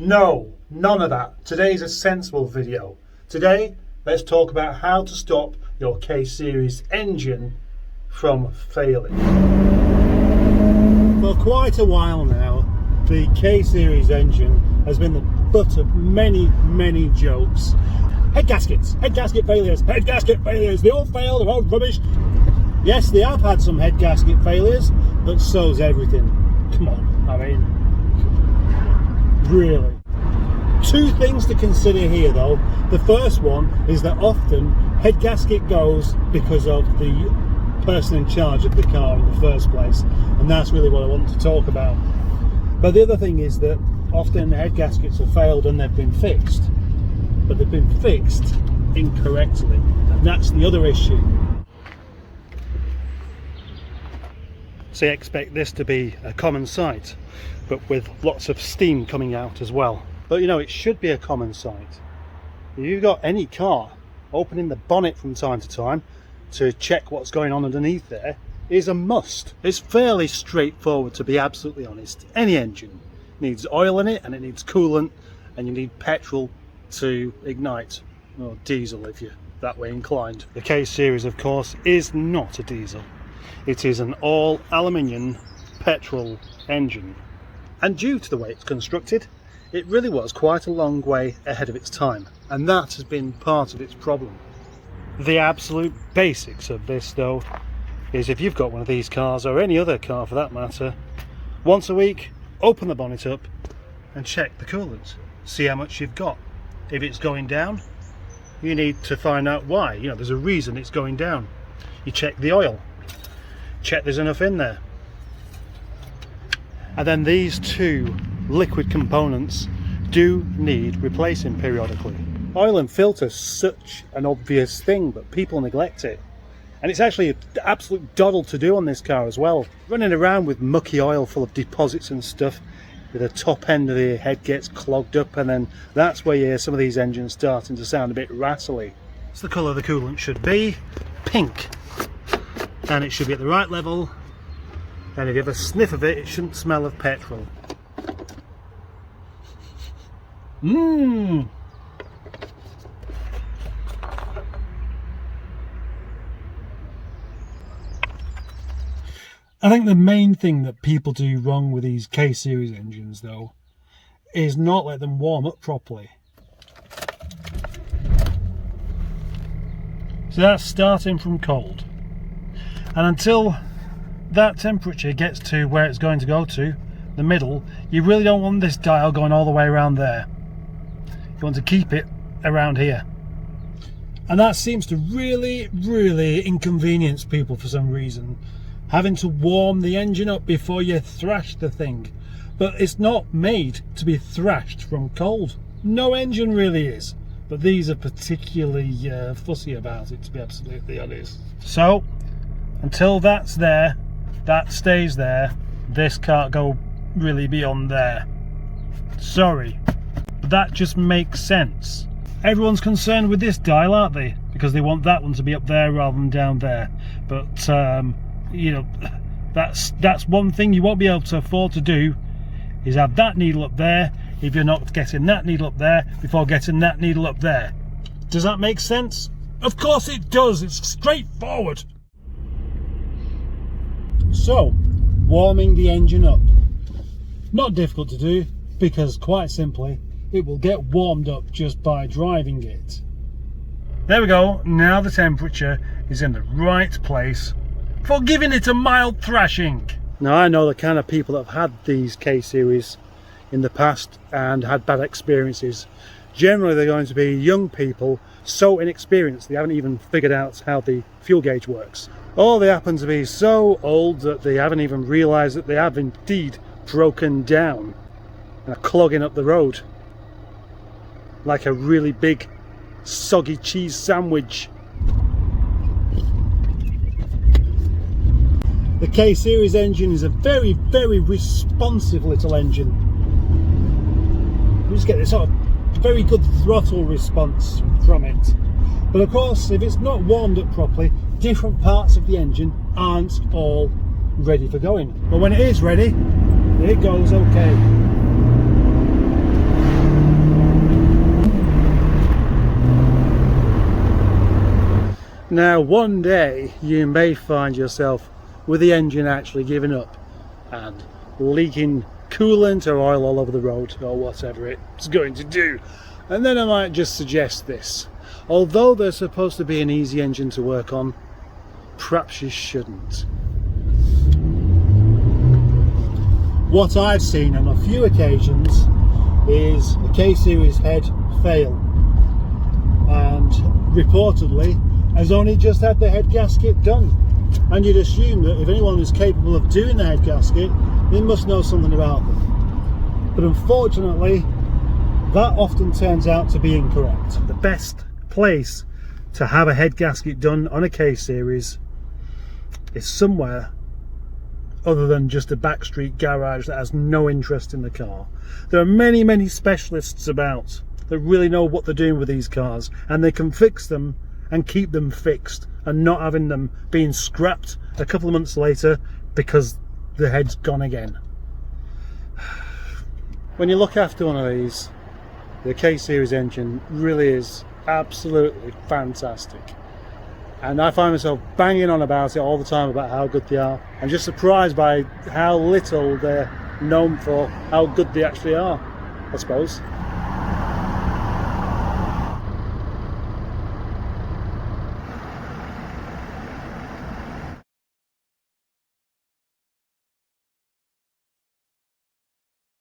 No, none of that. Today's a sensible video. Today, let's talk about how to stop your K-Series engine from failing. For quite a while now, the K-Series engine has been the butt of many jokes. Head gasket failures, they all fail, they're all rubbish. Yes, they have had some head gasket failures, but so's everything. Come on, I mean, really. Two things to consider here though. The first one is that often head gasket goes because of the person in charge of the car in the first place, and that's really what I want to talk about. But the other thing is that often the head gaskets have failed and they've been fixed, but they've been fixed incorrectly, and that's the other issue. So you expect this to be a common sight, but with lots of steam coming out as well. But you know, it should be a common sight. If you've got any car, opening the bonnet from time to time to check what's going on underneath there is a must. It's fairly straightforward, to be absolutely honest. Any engine needs oil in it, and it needs coolant, and you need petrol to ignite, or diesel if you're that way inclined. The K-Series, of course, is not a diesel. It is an all aluminium petrol engine, and due to the way it's constructed, it really was quite a long way ahead of its time, and that has been part of its problem. The absolute basics of this though is, if you've got one of these cars, or any other car for that matter, once a week open the bonnet up and check the coolant, see how much you've got. If it's going down, you need to find out why. You know, there's a reason it's going down. You check the oil, check there's enough in there, and then these two liquid components do need replacing periodically. Oil and filter's such an obvious thing, but people neglect it, and it's actually an absolute doddle to do on this car as well. Running around with mucky oil full of deposits and stuff, the top end of the head gets clogged up, and then that's where you hear some of these engines starting to sound a bit rattly. So the colour of the coolant should be pink, and it should be at the right level, and if you have a sniff of it, it shouldn't smell of petrol. I think the main thing that people do wrong with these K-Series engines though is not let them warm up properly. So that's starting from cold, and until that temperature gets to where it's going to go to, the middle, you really don't want this dial going all the way around there. You want to keep it around here, and that seems to really inconvenience people for some reason, having to warm the engine up before you thrash the thing. But it's not made to be thrashed from cold. No engine really is, but these are particularly fussy about it, to be absolutely honest. So until that's there, that stays there. This can't go really beyond there. Sorry, but that just makes sense. Everyone's concerned with this dial, aren't they? Because they want that one to be up there rather than down there. But you know, that's one thing you won't be able to afford to do, is have that needle up there if you're not getting that needle up there before getting that needle up there. Does that make sense? Of course it does. It's straightforward. So, warming the engine up. Not difficult to do, because quite simply, it will get warmed up just by driving it. There we go. Now the temperature is in the right place for giving it a mild thrashing. Now I know the kind of people that have had these K-Series in the past and had bad experiences. Generally they're going to be young people, so inexperienced they haven't even figured out how the fuel gauge works. Or they happen to be so old that they haven't even realised that they have indeed broken down and are clogging up the road like a really big soggy cheese sandwich. The K-Series engine is a very responsive little engine. You just get this sort of very good throttle response from it. But of course, if it's not warmed up properly, different parts of the engine aren't all ready for going. But when it is ready, it goes okay. Now one day you may find yourself with the engine actually giving up and leaking coolant or oil all over the road or whatever it's going to do. And then I might just suggest this. Although they're supposed to be an easy engine to work on, perhaps you shouldn't. What I've seen on a few occasions is a K-Series head fail, and reportedly has only just had the head gasket done. And you'd assume that if anyone is capable of doing the head gasket, they must know something about them. But unfortunately, that often turns out to be incorrect. The best place to have a head gasket done on a K-Series is somewhere other than just a backstreet garage that has no interest in the car. There are many specialists about that really know what they're doing with these cars, and they can fix them and keep them fixed and not having them being scrapped a couple of months later because the head's gone again. When you look after one of these, the K-Series engine really is absolutely fantastic, and I find myself banging on about it all the time about how good they are. I'm just surprised by how little they're known for how good they actually are, I suppose.